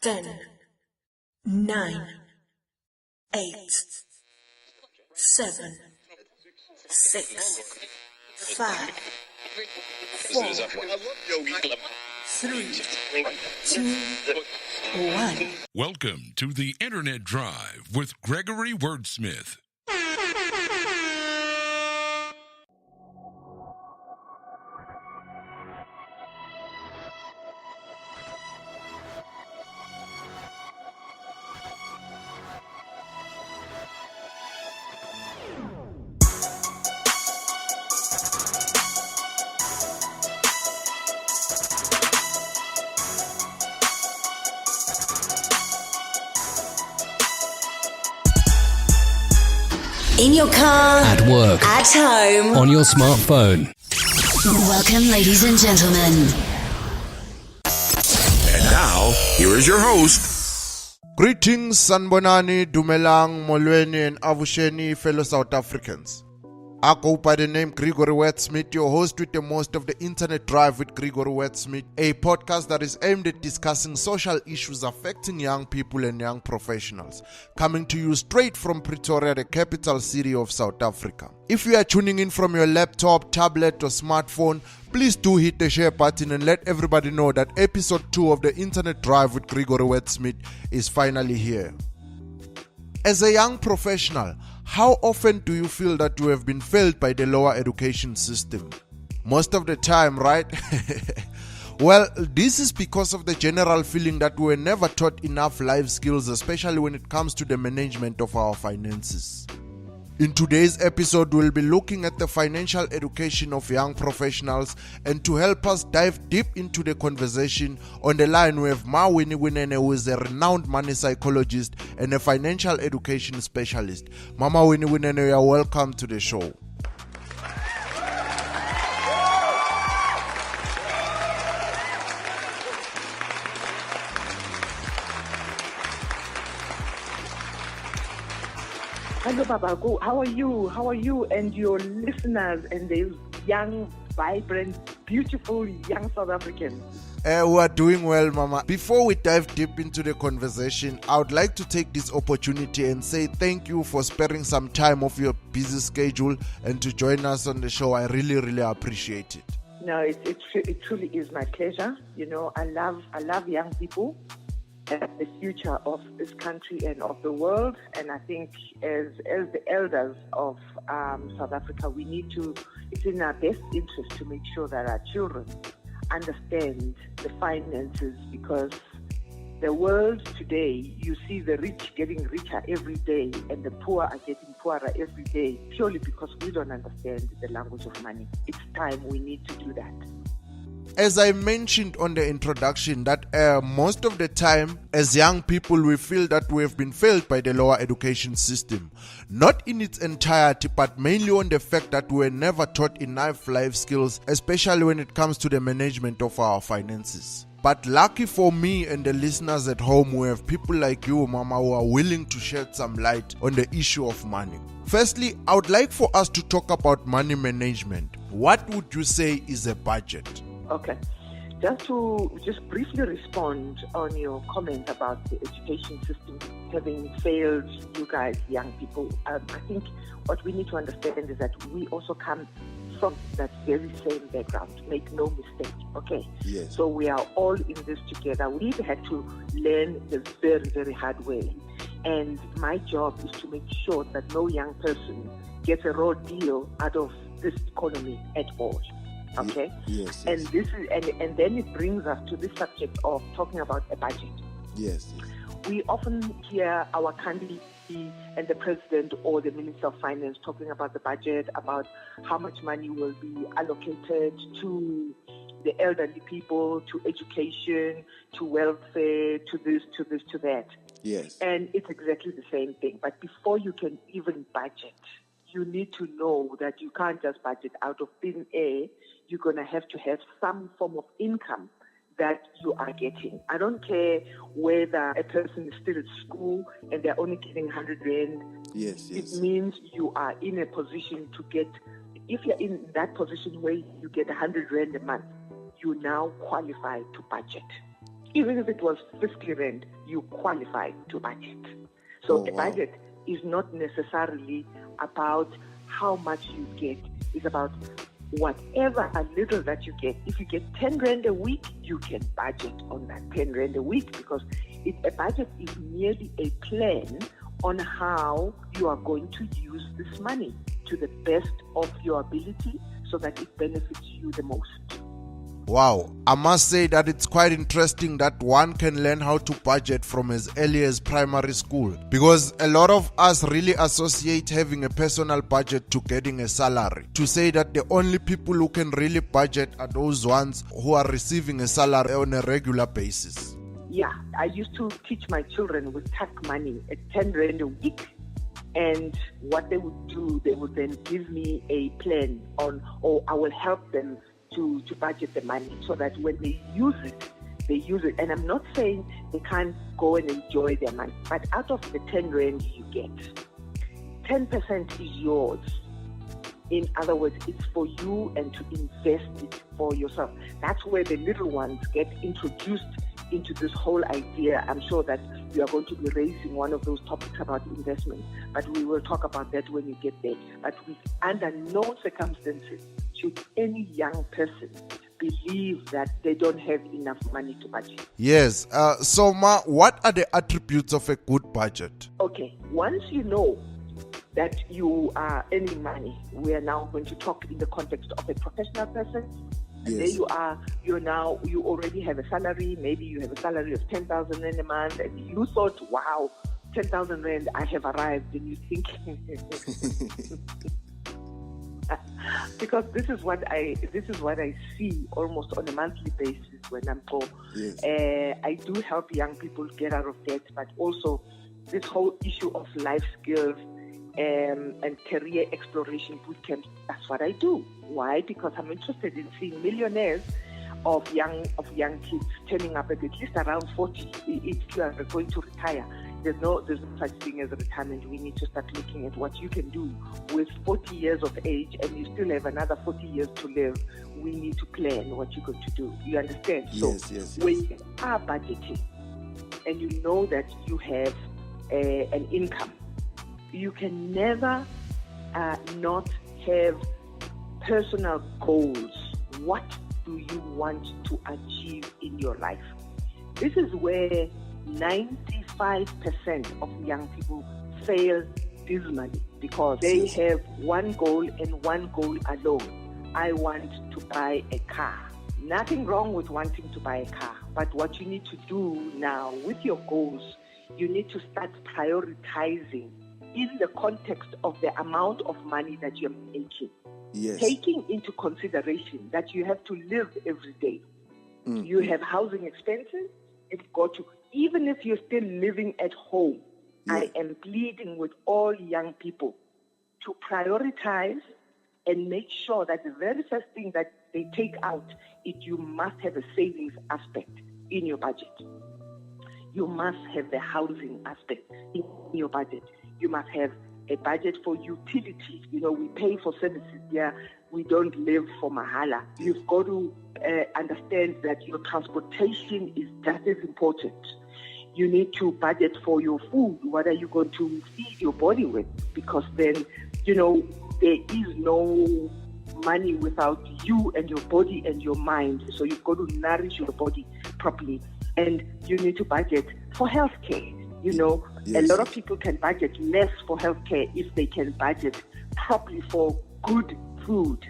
10, 9, 8, 7, 6, 5, 4, 3, 2, 1. Welcome to the Internet Drive with Gregory Wordsmith. In your car, at work, at home, on your smartphone. Welcome, ladies and gentlemen. And now, here is your host. Greetings, Sanbonani, Dumelang, Molweni, and Avusheni, fellow South Africans. I go by the name Gregory Wordsmith, your host with the most of the Internet Drive with Gregory Wordsmith, a podcast that is aimed at discussing social issues affecting young people and young professionals, coming to you straight from Pretoria, the capital city of South Africa. If you are tuning in from your laptop, tablet, or smartphone, please do hit the share button and let everybody know that episode 2 of the Internet Drive with Gregory Wordsmith is finally here. As a young professional, how often do you feel that you have been failed by the lower education system? Most of the time, right? Well, this is because of the general feeling that we were never taught enough life skills, especially when it comes to the management of our finances. In today's episode, we'll be looking at the financial education of young professionals, and to help us dive deep into the conversation, on the line we have Winnie Kunene, who is a renowned money psychologist and a financial education specialist. Mama Winnie Kunene, you are welcome to the show. Hello, Babago. How are you? How are you and your listeners and these young, vibrant, beautiful young South Africans? We are doing well, Mama. Before we dive deep into the conversation, I would like to take this opportunity and say thank you for sparing some time off your busy schedule and to join us on the show. I really, really appreciate it. No, it truly is my pleasure. You know, I love young people and the future of this country and of the world. And I think as the elders of South Africa, we need to, it's in our best interest to make sure that our children understand the finances, because the world today, you see the rich getting richer every day and the poor are getting poorer every day, purely because we don't understand the language of money. It's time we need to do that. As I mentioned on the introduction, that most of the time as young people we feel that we have been failed by the lower education system. Not in its entirety, but mainly on the fact that we were never taught enough life skills, especially when it comes to the management of our finances. But lucky for me and the listeners at home, we have people like you, Mama, who are willing to shed some light on the issue of money. Firstly, I would like for us to talk about money management. What would you say is a budget? Okay. Just briefly respond on your comment about the education system having failed you guys, young people. I think what we need to understand is that we also come from that very same background. Make no mistake, okay? Yes. So we are all in this together. We've had to learn the very, very hard way. And my job is to make sure that no young person gets a raw deal out of this economy at all. Okay. Yes. And this is and then it brings us to this subject of talking about a budget. Yes. We often hear our candidate and the president or the minister of finance talking about the budget, about how much money will be allocated to the elderly people, to education, to welfare, to this, to that. Yes. And it's exactly the same thing. But before you can even budget, you need to know that you can't just budget out of thin air. You're going to have some form of income that you are getting. I don't care whether a person is still at school and they're only getting 100 Rand. Yes. It means you are in a position to get, if you're in that position where you get 100 Rand a month, you now qualify to budget. Even if it was 50 rand, you qualify to budget. So a budget is not necessarily about how much you get. It's about whatever a little that you get. If you get 10 rand a week, you can budget on that 10 rand a week, because a budget is merely a plan on how you are going to use this money to the best of your ability so that it benefits you the most. Wow, I must say that it's quite interesting that one can learn how to budget from as early as primary school, because a lot of us really associate having a personal budget to getting a salary. To say that the only people who can really budget are those ones who are receiving a salary on a regular basis. Yeah, I used to teach my children with tax money at 10 rand a week. And what they would do, they would then give me a plan on, or I will help them to budget the money so that when they use it, they use it. And I'm not saying they can't go and enjoy their money, but out of the 10 rand you get, 10% is yours. In other words, it's for you and to invest it for yourself. That's where the little ones get introduced into this whole idea. I'm sure that we are going to be raising one of those topics about investment, but we will talk about that when we get there. But under no circumstances should any young person believe that they don't have enough money to budget. Yes. So, Ma, what are the attributes of a good budget? Okay. Once you know that you are earning money, we are now going to talk in the context of a professional person. And there you are, you already have a salary. Maybe you have a salary of 10,000 rand a month, and you thought, wow, 10,000 rand, I have arrived. And you think, because this is what I see almost on a monthly basis when I'm poor. Yes. I do help young people get out of debt, but also this whole issue of life skills and career exploration boot camps. That's what I do. Why? Because I'm interested in seeing millionaires of young kids turning up at least around 40 if you are going to retire. There's no such thing as a retirement. We need to start looking at what you can do with 40 years of age, and you still have another 40 years to live. We need to plan what you're going to do. You understand? Yes. When you are budgeting and you know that you have an income, you can never not have personal goals. What do you want to achieve in your life? This is where 95% of young people fail dismally, because they have one goal and one goal alone. I want to buy a car. Nothing wrong with wanting to buy a car, but what you need to do now with your goals, you need to start prioritizing in the context of the amount of money that you're making. Yes. Taking into consideration that you have to live every day. Mm. You have housing expenses. You've got to, even if you're still living at home, I am pleading with all young people to prioritize and make sure that the very first thing that they take out is you must have a savings aspect in your budget. You must have the housing aspect in your budget. You must have a budget for utilities. You know, we pay for services here. We don't live for mahala. You've got to understand that your transportation is just as important. You need to budget for your food. What are you going to feed your body with? Because then, you know, there is no money without you and your body and your mind. So you've got to nourish your body properly. And you need to budget for healthcare. You know, a lot of people can budget less for healthcare if they can budget properly for good food.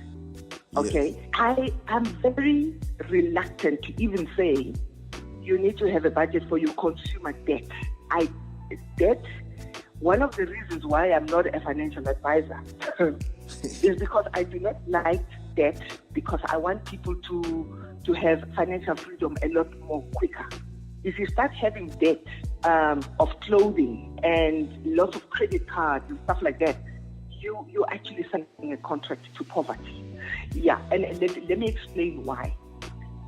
Okay? Yes. I am very reluctant to even say you need to have a budget for your consumer debt. Debt, one of the reasons why I'm not a financial advisor is because I do not like debt, because I want people to have financial freedom a lot more quicker. If you start having debt of clothing and lots of credit cards and stuff like that, you're actually signing a contract to poverty. Yeah, and let me explain why.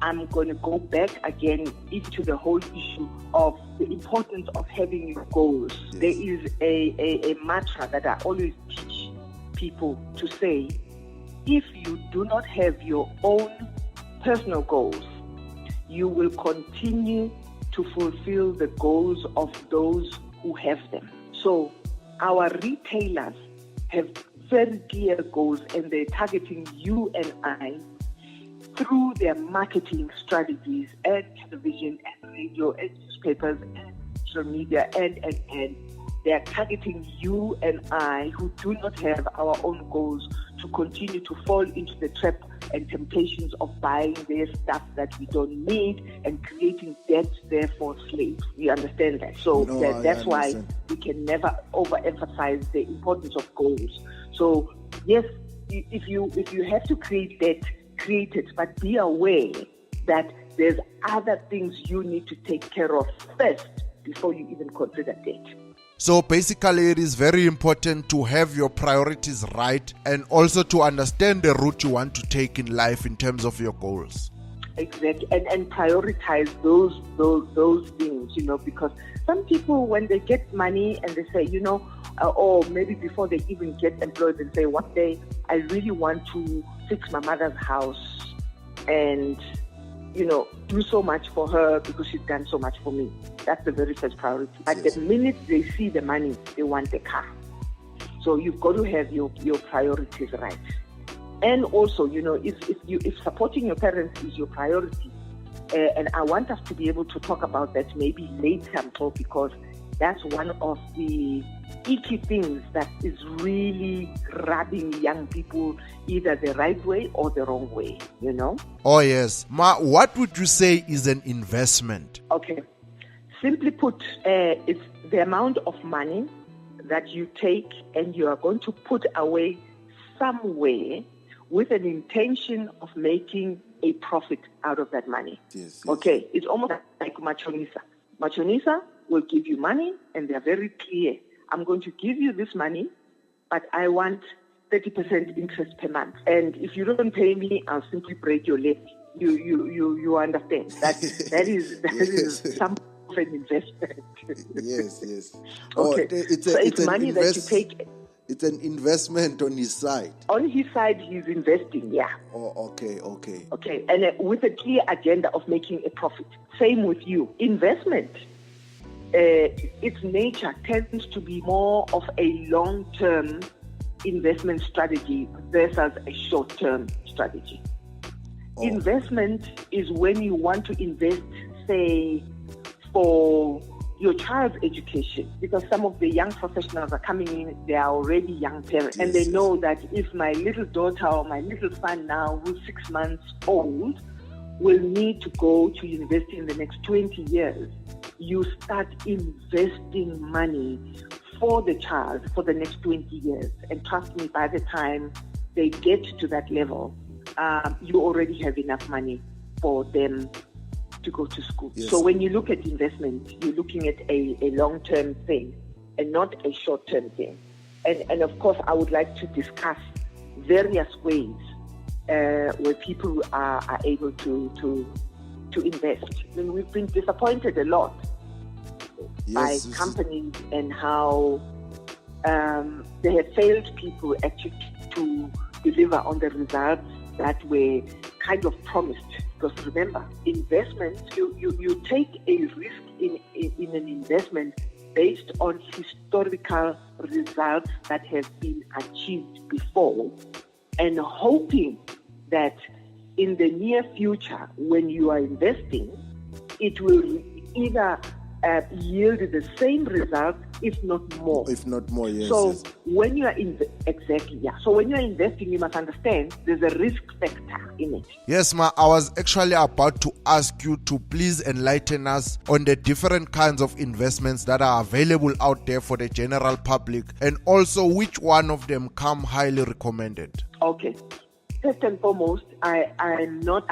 I'm going to go back again into the whole issue of the importance of having your goals. Yes. There is a mantra that I always teach people to say, if you do not have your own personal goals, you will continue to fulfill the goals of those who have them. So our retailers have very clear goals, and they're targeting you and I through their marketing strategies and television and radio and newspapers and social media and they are targeting you and I who do not have our own goals to continue to fall into the trap and temptations of buying their stuff that we don't need and creating debt there for slaves. You understand that? So that's why we can never overemphasize the importance of goals. So yes, if you have to create debt, create it, but be aware that there's other things you need to take care of first before you even consider debt. So basically, it is very important to have your priorities right and also to understand the route you want to take in life in terms of your goals. Exactly, and prioritize those things, because some people, when they get money and they say, or maybe before they even get employed, they say, one day I really want to fix my mother's house and do so much for her because she's done so much for me. That's the very first priority. But the minute they see the money, they want the car. So you've got to have your priorities right. And also, if supporting your parents is your priority, and I want us to be able to talk about that maybe later, because that's one of the icky things that is really rubbing young people either the right way or the wrong way, Oh yes. Ma, what would you say is an investment? Okay. Simply put, it's the amount of money that you take and you are going to put away somewhere with an intention of making a profit out of that money. Yes. Okay, it's almost like machonisa. Machonisa will give you money and they're very clear. I'm going to give you this money, but I want 30% interest per month. And if you don't pay me, I'll simply break your leg. You understand? That is some of an investment. Yes. Okay. It's money that you take. It's an investment on his side. On his side, he's investing, yeah. Oh, okay. Okay, and with a clear agenda of making a profit. Same with you. Investment, its nature tends to be more of a long-term investment strategy versus a short-term strategy. Oh. Investment is when you want to invest, say, for your child's education, because some of the young professionals are coming in, they are already young parents, and they know that if my little daughter or my little son now, who's 6 months old, will need to go to university in the next 20 years, you start investing money for the child for the next 20 years. And trust me, by the time they get to that level, you already have enough money for them to go to school. Yes. So when you look at investment, you're looking at a long-term thing and not a short-term thing. And of course, I would like to discuss various ways where people are able to invest. I mean, we've been disappointed a lot by companies and how they have failed people actually to deliver on the results that were kind of promised. Because remember, investment, you take a risk in an investment based on historical results that have been achieved before, and hoping that in the near future, when you are investing, it will either yield the same result, if not more. Yes. So when you are So when you are investing, you must understand there's a risk factor in it. Yes, Ma, I was actually about to ask you to please enlighten us on the different kinds of investments that are available out there for the general public, and also which one of them come highly recommended. Okay. First and foremost, I'm not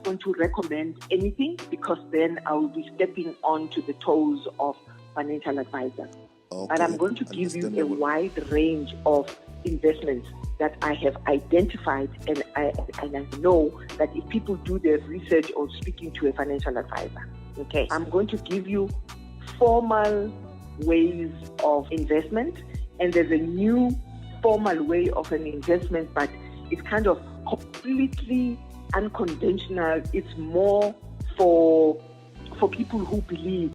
going to recommend anything, because then I will be stepping onto the toes of financial advisors. Okay. But I'm going to give you a wide range of investments that I have identified, and I know that if people do their research or speaking to a financial advisor, okay, I'm going to give you formal ways of investment, and there's a new formal way of an investment, but it's kind of completely unconventional. It's more for for people who believe.